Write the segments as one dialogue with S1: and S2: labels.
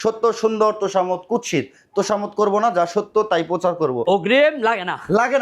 S1: সত্য সুন্দর তোষামত কুৎসিত তোষামত করব না, যা সত্য তাই প্রচার করব।
S2: অগ্রিম লাগে না,
S1: লাগে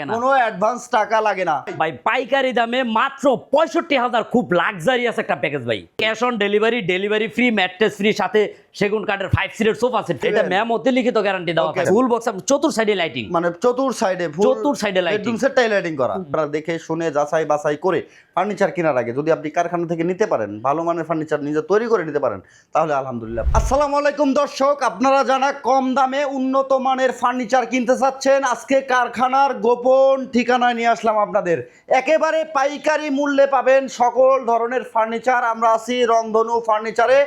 S1: না কোনো অ্যাডভান্স টাকা লাগে না
S2: ভাই। পাইকারি দামে মাত্র 65,000 খুব লাক্সারিয়াস একটা প্যাকেজ ভাই। Cash on delivery, delivery free, mattress free, সাথে সেগুন কাঠের 5 সিটের সোফা সেট। এটা ম্যামতে লিখিত গ্যারান্টি দেওয়া থাকে। ফুল বক্স চতুর সাইডে লাইটিং,
S1: মানে চতুর সাইডে লাইটিং, বেডরুম সেটটাই লাইটিং করা। আপনারা দেখে শুনে যাচাই বাছাই করে ফার্নিচার কেনার আগে যদি আপনি কারখানা থেকে নিতে পারেন, ভালো মানের ফার্নিচার নিজে তৈরি করে নিতে পারেন, তাহলে আলহামদুলিল্লাহ। আসসালামু আলাইকুম দর্শক, আপনারা জানা কম দামে উন্নত মানের ফার্নিচার কিনতে চাচ্ছেন, আজকে কারখানার গোপন ঠিকানায় নিয়ে আসলাম আপনাদের। একেবারে পাইকারি মূল্যে পাবেন সকল ধরনের ফার্নিচার। আমরা আছি রংধনু ফার্নিচারে।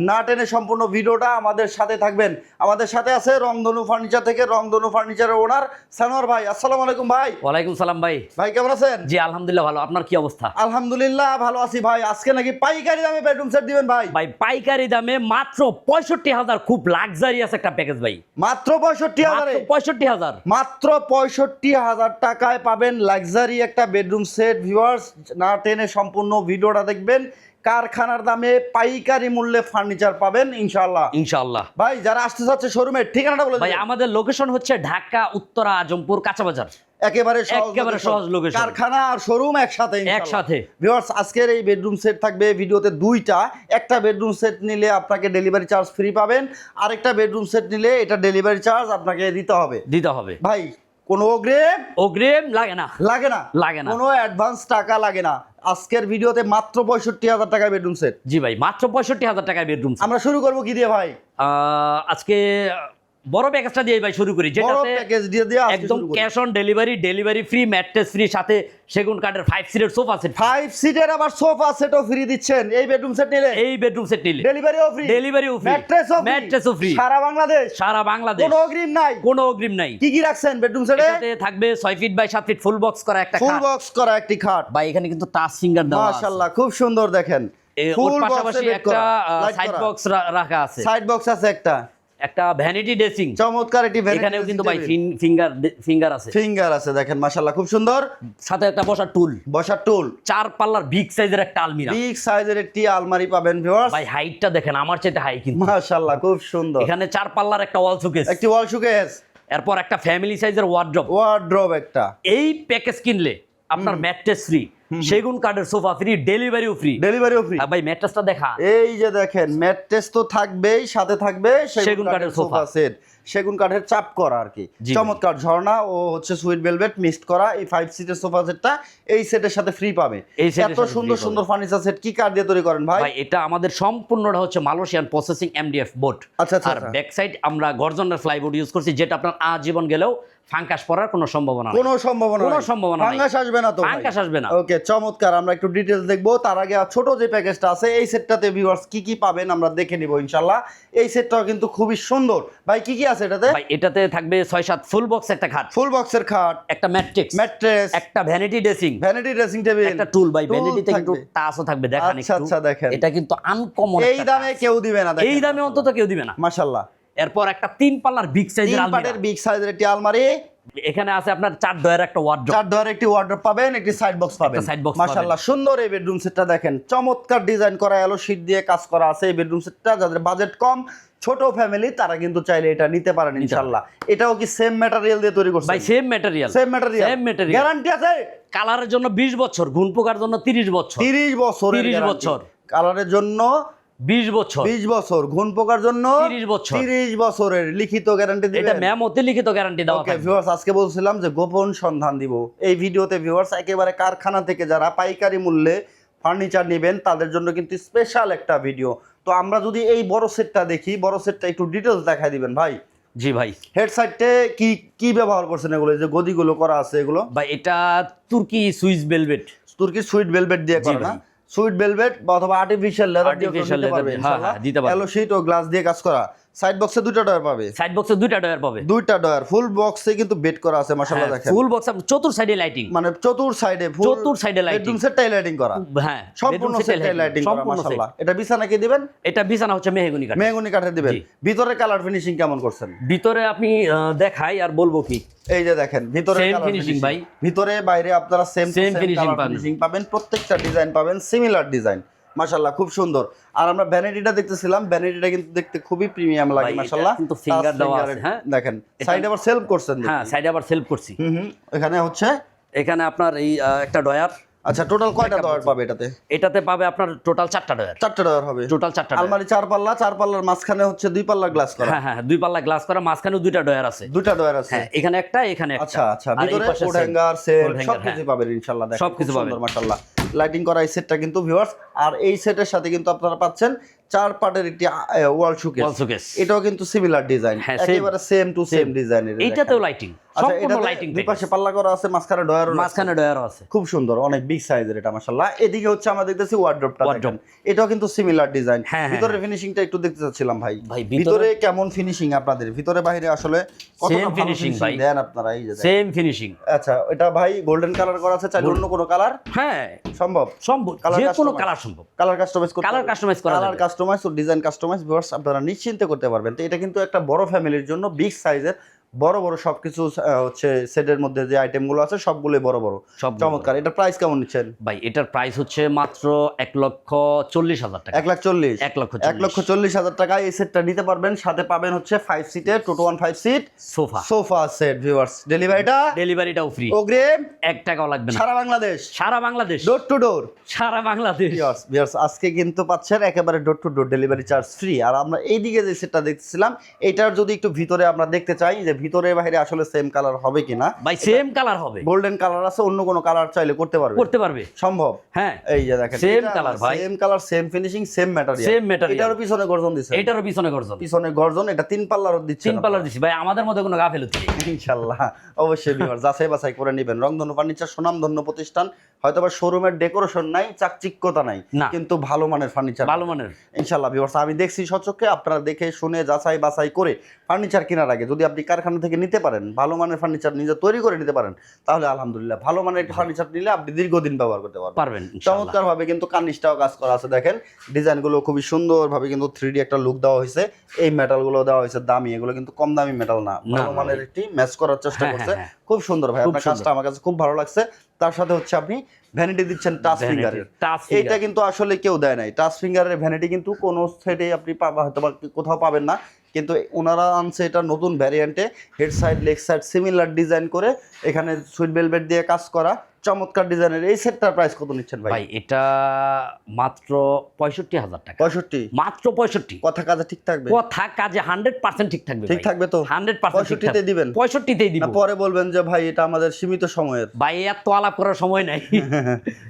S1: না টেনে সম্পূর্ণ ভিডিওটা আমাদের সাথে থাকবেন। আমাদের সাথে আছে রংধনু ফার্নিচার থেকে রংধনু ফার্নিচারের ওনার সানোয়ার ভাই। আসসালামু আলাইকুম ভাই।
S2: ওয়ালাইকুম সালাম ভাই।
S1: ভাই কেমন আছেন?
S2: জি আলহামদুলিল্লাহ ভালো, আপনার কি অবস্থা?
S1: আলহামদুলিল্লাহ ভালো আছি ভাই। আজকে নাকি পাইকারি দামে বেডরুম সেট দিবেন ভাই?
S2: ভাই পাইকারি দামে মাত্র 65,000 খুব লাক্সারিয়াস একটা প্যাকেজ ভাই।
S1: মাত্র 65,000?
S2: 65,000
S1: মাত্র 65,000 টাকায় পাবেন লাক্সারি একটা বেডরুম সেট। ভিউয়ার্স, না টেনে সম্পূর্ণ ভিডিওটা দেখবেন। কারখানার দামে পাইকারি মূল্যে ফার্নিচার পাবেন ইনশাআল্লাহ।
S2: ইনশাআল্লাহ
S1: ভাই, যারা আসতে চাচ্ছে শোরুমের ঠিকানাটা বলে
S2: ভাই। আমাদের লোকেশন হচ্ছে ঢাকা উত্তরা আজমপুর কাঁচা বাজার।
S1: একেবারে
S2: সহজ লোকেশন,
S1: কারখানা আর শোরুম একসাথে। ভিউয়ার্স, আজকের এই বেডরুম সেট থাকবে ভিডিওতে দুইটা। একটা বেডরুম সেট নিলে আপনাকে ডেলিভারি চার্জ ফ্রি পাবেন, আরেকটা বেডরুম সেট নিলে এটা ডেলিভারি চার্জ আপনাকে দিতে হবে। ভাই কোনো
S2: অগ্রিম লাগে না
S1: কোনো অ্যাডভান্স টাকা লাগে না। আজকের ভিডিওতে মাত্র 65,000 টাকায় বেডরুম সেট।
S2: জি ভাই, মাত্র 65,000 টাকায় বেডরুম সেট।
S1: আমরা শুরু করব কি দিয়ে ভাই?
S2: আজকে বড় প্যাকেজটা দিয়ে ভাই শুরু করি, যেটাতে
S1: প্যাকেজ দিয়ে
S2: একদম cash on delivery, delivery free, mattress free, সাথে সেগুন কাঠের 5 সিটের সোফা সেট।
S1: 5 সিটের আবার সোফা সেটও ফ্রি দিচ্ছেন এই বেডরুম সেট নিলে। ডেলিভারিও ফ্রি, ম্যাট্রেসও ফ্রি। সারা বাংলাদেশ কোনো অগ্রিম নাই। কি পাচ্ছেন বেডরুম সেটে?
S2: এটাতে থাকবে 6 feet by 7 feet full box করা একটি খাট। ভাই এখানে কিন্তু টাচ ফিঙ্গার দেওয়া আছে,
S1: মাশাআল্লাহ খুব সুন্দর। দেখেন
S2: ফুল পাশাপাশি একটা সাইড বক্স রাখা আছে।
S1: সাইড বক্স আছে একটা
S2: ভ্যানিটি ড্রেসিং,
S1: চমৎকার একটি ভ্যানিটি।
S2: এখানেও কিন্তু ভাই ফিঙ্গার আছে
S1: দেখেন মাশাআল্লাহ খুব সুন্দর।
S2: সাথে একটা বসার টুল, 4 পাল্লার বিগ সাইজের একটা
S1: একটি আলমারি পাবেন ভিউয়ার্স।
S2: ভাই হাইটটা দেখেন আমার চাইতে হাই কিন্তু,
S1: মাশাআল্লাহ খুব সুন্দর।
S2: এখানে 4 পাল্লার একটা ওয়াল শোকেস, এরপর একটা ফ্যামিলি সাইজের ওয়ার্ড্রপ একটা। এই প্যাকেজ কিনলে আপনার ম্যাট্রেস ফ্রি, সেগুন কাঠের সোফা ফ্রি, ডেলিভারিও ফ্রি। ভাই ম্যাট্রেসটা দেখা,
S1: এই যে দেখেন ম্যাট্রেস তো থাকবেই, সাথে থাকবে সেগুন কাঠের সোফা সেট, সেগুন কাঠের চাপ করা আর কি। চমৎকার ঝর্ণা ও হচ্ছে সুইট ভেলভেট মিক্সড করা এই 5 সিটের সোফা সেটটা এই সেটের সাথে ফ্রি পাবে। এত সুন্দর ফার্নিচার সেট কি কাঠ দিয়ে তৈরি করেন ভাই?
S2: ভাই এটা আমাদের সম্পূর্ণটা হচ্ছে মালয়েশিয়ান প্রসেসিং MDF বোর্ড।
S1: আচ্ছা।
S2: আর ব্যাক সাইড আমরা গর্জনের ফ্লাইবোর্ড ইউজ করছি, যেটা আপনার আজীবন গেলেও ফাঙ্কাস পড়ার কোনো সম্ভাবনা
S1: ফাঙ্কাস
S2: আসবে না।
S1: ওকে, চমৎকার। আমরা একটু ডিটেইলস দেখবো। তার আগে ছোট যে প্যাকেজটা আছে এই সেটটাতে ভিউয়ার্স কি পাবেন আমরা দেখে নিব ইনশাআল্লাহ। এই সেটটাও কিন্তু খুবই সুন্দর। ভাই কি আছে এটাতে?
S2: ভাই এটাতে থাকবে 6-7 ফুল বক্স একটা খাট,
S1: ফুল বক্সের খাট,
S2: একটা ম্যাট্রেস, একটা ভ্যানিটি ড্রেসিং টেবিল, একটা টুল। ভাই ভ্যানিটিতে কিন্তু টাচও থাকবে, দেখান একটু।
S1: আচ্ছা দেখেন,
S2: এটা কিন্তু আনকমন।
S1: এই দামে কেউ দিবে না,
S2: এই দামে অন্তত কেউ দিবে না,
S1: মাশাআল্লাহ।
S2: এরপর একটা 3 পাল্লার বিগ সাইজের
S1: একটি আলমারি।
S2: এখানে আছে আপনার 4 ডয়ার একটা ওয়ার্ড্রপ,
S1: 4 ডয়ার একটি ওয়ার্ড্রপ পাবেন, একটি সাইড বক্স পাবেন। মাশাআল্লাহ সুন্দর এই বেডরুম সেটটা দেখেন, চমৎকার ডিজাইন করা, এলো শীট দিয়ে কাজ করা আছে এই বেডরুম সেটটা। যাদের বাজেট কম, ছোট ফ্যামিলি, তারা কিন্তু চাইলে এটা নিতে পারেন ইনশাআল্লাহ। এটাও কি সেম ম্যাটেরিয়াল দিয়ে তৈরি করছেন?
S2: ভাই সেম ম্যাটেরিয়াল।
S1: গ্যারান্টি আছে?
S2: কালারের জন্য 20 বছর, ঘুণ পোকার জন্য 30 বছর।
S1: 30 বছর কালারের জন্য
S2: 20
S1: বছর, ঘুণ পোকার জন্য 30 বছরের লিখিত গ্যারান্টি দিবেন।
S2: এটা ম্যামতে লিখিত গ্যারান্টি দেওয়া থাকে।
S1: ভিউয়ার্স, আজকে বলছিলাম যে গোপন সন্ধান দিব এই ভিডিওতে। ভিউয়ার্স, একেবারে কারখানা থেকে যারা পাইকারি মূল্যে ফার্নিচার নেবেন তাদের জন্য কিন্তু স্পেশাল একটা ভিডিও। তো আমরা যদি এই বড় সেটটা দেখি, বড় সেটটা একটু ডিটেইলস দেখাই দিবেন ভাই।
S2: জি ভাই।
S1: হেড সাইডে কি ব্যবহার করছেন এগুলো, যে গদিগুলো করা আছে এগুলো?
S2: ভাই এটা তুর্কি সুইট ভেলভেট
S1: দিয়ে করা না? সুইট ভেলভেট বা অথবা আর্টিফিশিয়াল লেদার দিয়ে দিতে পারবেন ইনশাআল্লাহ। এলো শীট ও গ্লাস দিয়ে কাজ করা। সাইড বক্সে দুইটা ডয়ার পাবে, দুইটা ডয়ার। ফুল বক্সে কিন্তু বেড করা আছে মাশাআল্লাহ। দেখেন
S2: ফুল বক্স চতুর সাইডে লাইটিং,
S1: মানে চতুর সাইডে লাইটিং, বেডরুম সেটটাই লাইটিং করা।
S2: হ্যাঁ,
S1: সম্পূর্ণ সেটটাই লাইটিং করা মাশাআল্লাহ। এটা বিছানা কি দিবেন?
S2: এটা বিছানা হচ্ছে মেহগনি কাঠের
S1: দিবেন। ভিতরে কালার ফিনিশিং কেমন করছেন?
S2: ভিতরে আপনি দেখাই আর বলবো কি,
S1: এই যে দেখেন ভিতরে
S2: কালার ফিনিশিং ভাই।
S1: ভিতরে বাইরে আপনারা সেম ফিনিশিং পাবেন। প্রত্যেকটা ডিজাইন পাবেন সিমিলার ডিজাইন। মাশাআল্লাহ খুব সুন্দর। আর আমরা ভ্যানিটিটা দেখতেছিলাম, ভ্যানিটিটা কিন্তু দেখতে খুবই প্রিমিয়াম লাগে মাশাআল্লাহ।
S2: কিন্তু ফিঙ্গার দেওয়া আছে, হ্যাঁ
S1: দেখেন সাইডে আবার সেলফ করছেন।
S2: হ্যাঁ সাইডে আবার সেলফ করছি।
S1: এখানে হচ্ছে
S2: এখানে আপনার এই একটা ডয়ার।
S1: আচ্ছা টোটাল কয়টা ডয়ার পাবে এটাতে?
S2: এটাতে পাবে আপনার টোটাল 4টা ডয়ার।
S1: 4টা ডয়ার হবে
S2: টোটাল 4টা।
S1: আলমারি 4 পাল্লা, 4 পাল্লার মাঝখানে হচ্ছে 2 পাল্লা গ্লাস করা।
S2: হ্যাঁ 2 পাল্লা গ্লাস করা, মাঝখানেও 2টা ডয়ার আছে।
S1: 2টা ডয়ার আছে,
S2: হ্যাঁ এখানে একটা এখানে একটা।
S1: আচ্ছা ভিতরে কোড হ্যাঙ্গার সেট সবকিছু পাবেন ইনশাআল্লাহ। দেখেন সবকিছু পাবেন মাশাআল্লাহ। লাইটিং করা এই সেটটা কিন্তু ভিউয়ার্স, আর এই সেটের সাথে কিন্তু আপনারা পাচ্ছেন 4 পার্টের একটি ওয়াল শোকেস। এটাও কিন্তু সিমিলার ডিজাইন, একেবারে সেম টু সেম ডিজাইনের।
S2: এইটাতেও লাইটিং, সম্পূর্ণ লাইটিং।
S1: দুই পাশে পাল্লা করা আছে, মাঝখানে ডয়ারও
S2: আছে।
S1: খুব সুন্দর, অনেক বিগ সাইজের এটা মাশাআল্লাহ। এদিকে হচ্ছে আমরা দেখতেছি ওয়ার্ড্রপটা, দেখেন এটাও কিন্তু সিমিলার ডিজাইন। ভিতরে ফিনিশিংটা একটু দেখতে চাচ্ছিলাম ভাই, ভিতরে কেমন ফিনিশিং আপনাদের? ভিতরে বাইরে আসলে কতটা ফিনিশিং দেন আপনারা? এই যে
S2: সেম ফিনিশিং।
S1: আচ্ছা এটা ভাই গোল্ডেন কালার করা আছে, চাইলে অন্য কোনো কালার?
S2: হ্যাঁ
S1: সম্ভব,
S2: যে কোনো কালার সম্ভব।
S1: কালার কাস্টমাইজ করা
S2: কালার
S1: কাস্টমাইজ ও ডিজাইন কাস্টমাইজ ভিউয়ার্স আপনারা নিশ্চিন্তে করতে পারবেন। তো এটা কিন্তু একটা বড় ফ্যামিলির জন্য বিগ সাইজের বড় সবকিছু হচ্ছে সেটের মধ্যে যে আইটেমগুলো আছে সবগুলোই বড় সব চমৎকার। এটার প্রাইস কেমন নিচ্ছেন
S2: ভাই? এটার প্রাইস হচ্ছে মাত্র 1,40,000 টাকা।
S1: 1,40,000 টাকা এই সেটটা নিতে পারবেন। সাথে পাবেন হচ্ছে 5 সিটের 2-to-1 seat sofa set viewers. ডেলিভারিটাও ফ্রি, অগ্রিম 1 টাকাও লাগবে না। সারা বাংলাদেশ ডোর টু ডোর, সারা বাংলাদেশ ভিউয়ার্স। আজকে কিন্তু পাচ্ছেন একেবারে door to door delivery charge free. আর আমরা এইদিকে যে সেটটা দেখতেছিলাম, এটার যদি একটু ভিতরে আমরা দেখতে চাই যে ভিতরে বাইরে আসলে সেম কালার হবে কিনা।
S2: ভাই সেম কালার হবে,
S1: গোল্ডেন কালার আছে, অন্য কোনো কালার চাইলে করতে পারবে সম্ভব।
S2: হ্যাঁ
S1: এই যে দেখেন
S2: সেম কালার ভাই,
S1: same colour same finishing same material. এটারও পিছনে গর্জন দিছে,
S2: এটারও পিছনে গর্জন।
S1: এটা 3 পাল্লার দিচ্ছে,
S2: 3 পাল্লার দিছি ভাই। আমাদের মধ্যে কোনো গাফেলতি নেই
S1: ইনশাআল্লাহ। অবশ্যই ভিউয়ার যাচাই বাছাই করে নেবেন। রংধনু ফার্নিচার সুনামধন্য প্রতিষ্ঠান। হয়তোবা শোরুমের ডেকোরেশন নাই, চাকচিক্যতা নাই, কিন্তু ভালো মানের ফার্নিচার, ভালো মানের ইনশাআল্লাহ ভিউয়ার্স। আমি দেখছি সচক্ষে, আপনারা দেখে শুনে যাচাই বাছাই করে ফার্নিচার কেনার আগে যদি আপনি কারখানা থেকে নিতে পারেন, ভালো মানের ফার্নিচার নিজে তৈরি করে নিতে পারেন, তাহলে আলহামদুলিল্লাহ ভালো মানের একটা ফার্নিচার নিলে আপনি দীর্ঘদিন ব্যবহার করতে পারবেন চমৎকার ভাবে। কিন্তু কার্নিশটাও কাজ করা আছে, দেখেন ডিজাইনগুলো খুবই সুন্দর ভাবে কিন্তু 3D একটা লুক দেওয়া হয়েছে। এই মেটালগুলো দেওয়া হয়েছে দামি, এগুলো কিন্তু কম দামি মেটাল না, ভালো মানের একটি ম্যাচ করার চেষ্টা করছে। খুব সুন্দর ভাই, আপনার কাজটা আমার কাছে খুব ভালো লাগছে। তার সাথে হচ্ছে আপনি ভ্যানিটি দিচ্ছেন টাচ ফিঙ্গারের, এটা কিন্তু আসলে কেউ দেয় নাই। টাচ ফিঙ্গারের ভ্যানিটি কিন্তু কোনো সেটে আপনি হয়তো কোথাও পাবেন না, কিন্তু ওনারা আনছে এটা নতুন ভ্যারিয়েন্টে, head side leg side similar design করে, এখানে সুইট ভেলভেট দিয়ে কাজ করা চমৎকার ডিজাইনের। এই সেটটার প্রাইস কত নিচ্ছেন ভাই?
S2: এটা মাত্র 65,000 টাকা।
S1: 65?
S2: মাত্র 65।
S1: কথা কাজে ঠিক থাকবে?
S2: কথা কাজে 100% ঠিক থাকবে। ঠিক
S1: থাকবে তো?
S2: 100%
S1: 65 তে দিবেন?
S2: 65 তেই দিব।
S1: পরে বলবেন যে ভাই এটা আমাদের সীমিত সময়ের।
S2: ভাই এত আলাপ করার সময় নাই।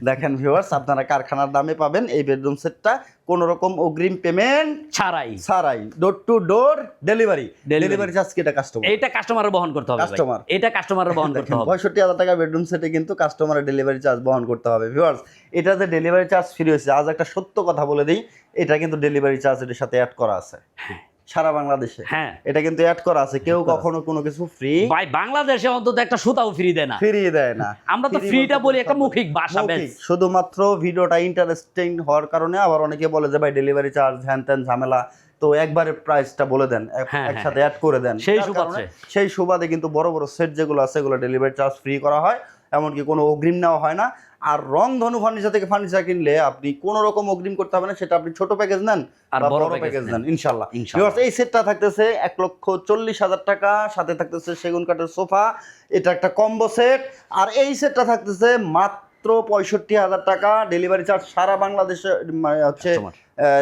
S1: দেখেন ভিউয়ার্স, আপনারা কারখানার দামে পাবেন এই বেডরুম সেটটা, কোনো রকম অগ্রিম পেমেন্ট ছাড়াই ডোর টু ডোর ডেলিভারি চার্জ কি এটা কাস্টমার?
S2: এটা কাস্টমারের বহন করতে হবে। এটা কাস্টমারের বহন করতে হবে।
S1: 65,000 টাকা বেডরুম সেটে কিন্তু কাস্টমারের ডেলিভারি চার্জ বহন করতে হবে ভিউয়ার্স। এটা যে ডেলিভারি চার্জ ফ্রি হয়েছে, আজ একটা সত্য কথা বলে দিই, এটা কিন্তু ডেলিভারি চার্জ এর সাথে অ্যাড করা আছে সারা বাংলাদেশে। হ্যাঁ এটা কিন্তু অ্যাড করা আছে, কেউ কখনো কোনো কিছু ফ্রি
S2: ভাই বাংলাদেশে অন্তত একটা সুতাও ফ্রি দেয় না। আমরা তো ফ্রিটা বলি একটা মৌখিক ভাষা,
S1: শুধুমাত্র ভিডিওটা ইন্টারেস্টিং হওয়ার কারণে। আবার অনেকে বলে যে ভাই ডেলিভারি চার্জ হ্যান ত্যান ঝামেলা, তো একবারে প্রাইসটা বলে দেন, একসাথে অ্যাড করে দেন। সেই সুবাদে কিন্তু বড় সেট যেগুলো আছে সেগুলো ডেলিভারি চার্জ ফ্রি করা হয়, এমনকি কোনো অগ্রিম নেওয়া হয় না। আর রংধনু ফার্নিচার থেকে ফার্নিচার কিনলে আপনি কোনো রকম অগ্রিম করতে হবে না, সেটা আপনি ছোট প্যাকেজ নেন আর বড় প্যাকেজ নেন ইনশাআল্লাহ। এই সেটটা থাকতেছে 1,40,000 টাকা, সাথে থাকতেছে সেগুন কাঠের সোফা, এটা একটা কম্বো সেট। আর এই সেটটা থাকতেছে মাত্র 65,000 টাকা। ডেলিভারি চার্জ সারা বাংলাদেশে হচ্ছে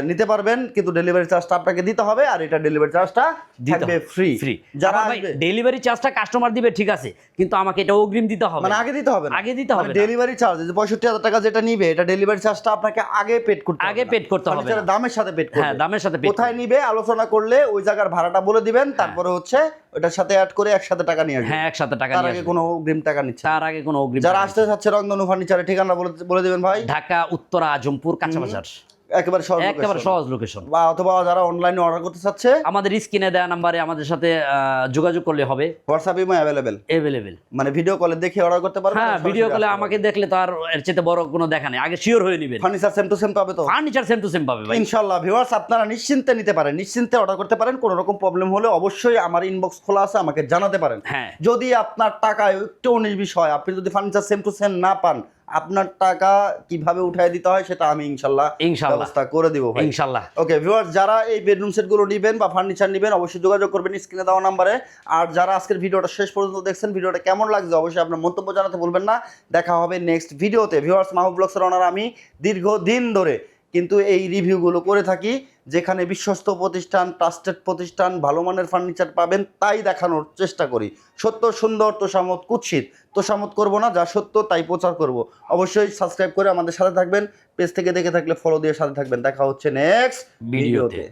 S1: নিতে পারবেন, কিন্তু ডেলিভারি চার্জটা আপনাকে দিতে হবে, আর এটা ডেলিভারি চার্জটা থাকবে ফ্রি।
S2: যারা ডেলিভারি চার্জটা কাস্টমার দিবে ঠিক আছে, কিন্তু আমাকে এটা অগ্রিম দিতে হবে,
S1: মানে আগে দিতে হবে ডেলিভারি চার্জ। যে 65,000 টাকা যেটা নিবে, এটা ডেলিভারি চার্জটা আপনাকে আগে পেড করতে হবে, দামের সাথে পেড করতে হবে।
S2: দামের সাথে
S1: কোথায় নিবে আলোচনা করলে ওই জায়গার ভাড়াটা বলে দিবেন, তারপরে হচ্ছে ওটার সাথে অ্যাড করে একসাথে টাকা নিয়ে আসবেন।
S2: একসাথে টাকা
S1: নিয়ে, তার আগে কোনো অগ্রিম টাকা নিচ্ছে,
S2: তার আগে কোনো অগ্রিম।
S1: যারা আসতে চাচ্ছে রংধনু ফার্নিচারের ঠিকানা বলে দিবেন ভাই।
S2: ঢাকা উত্তরা আজমপুর কাঁচা বাজার,
S1: একেবারে
S2: সহজ লোকেশন।
S1: বা অথবা যারা অনলাইনে অর্ডার করতে চাচ্ছে,
S2: আমাদের স্ক্রিনে দেওয়া নম্বরে আমাদের সাথে যোগাযোগ করলে হবে।
S1: হোয়াটসঅ্যাপ ইমো अवेलेबल, মানে ভিডিও কলে দেখে অর্ডার করতে পারবেন।
S2: হ্যাঁ ভিডিও কলে আমাকে দেখলে তো আর এর চেয়ে বড় কোনো দেখা নেই, আগে শিওর হয়ে নেবেন।
S1: ফার্নিচার সেম টু সেম পাবে তো?
S2: ফার্নিচার সেম টু সেম পাবে ভাই
S1: ইনশাআল্লাহ। ভিউয়ার্স আপনারা নিশ্চিন্তে নিতে পারেন, নিশ্চিন্তে অর্ডার করতে পারেন। কোনো রকম প্রবলেম হলে অবশ্যই আমার ইনবক্স খোলা আছে, আমাকে জানাতে পারেন। যদি আপনার টাকায় একটু 19-20 হয়, আপনি যদি ফার্নিচার সেম টু সেম না পান, আপনার টাকা কিভাবে উঠায় দিতে হয় সেটা আমি ইনশাল্লাহ ব্যবস্থা করে দিব ভাই
S2: ইনশাল্লাহ।
S1: ওকে ভিউয়ার্স, যারা এই বেডরুম সেটগুলো নেবেন বা ফার্নিচার নেবেন অবশ্যই যোগাযোগ করবেন স্ক্রিনে দেওয়া নাম্বারে। আর যারা আজকের ভিডিওটা শেষ পর্যন্ত দেখছেন, ভিডিওটা কেমন লাগছে অবশ্যই আপনার মন্তব্য জানাতে ভুলবেন না। দেখা হবে নেক্সট ভিডিওতে। ভিউয়ার্স, মাহবুব ব্লগসের ওনার আমি দীর্ঘদিন ধরে কিন্তু এই রিভিউগুলো করে থাকি, যেখানে বিশ্বস্ত প্রতিষ্ঠান, ট্রাস্টেড প্রতিষ্ঠান, ভালো মানের ফার্নিচার পাবেন তাই দেখানোর চেষ্টা করি। সত্য সুন্দর, তোষামত কুৎসিত, তোষামত করব না, যা সত্য তাই প্রচার করব। অবশ্যই সাবস্ক্রাইব করে আমাদের সাথে থাকবেন, পেজ থেকে দেখে থাকলে ফলো দিয়ে সাথে থাকবেন। দেখা হচ্ছে নেক্সট ভিডিওতে।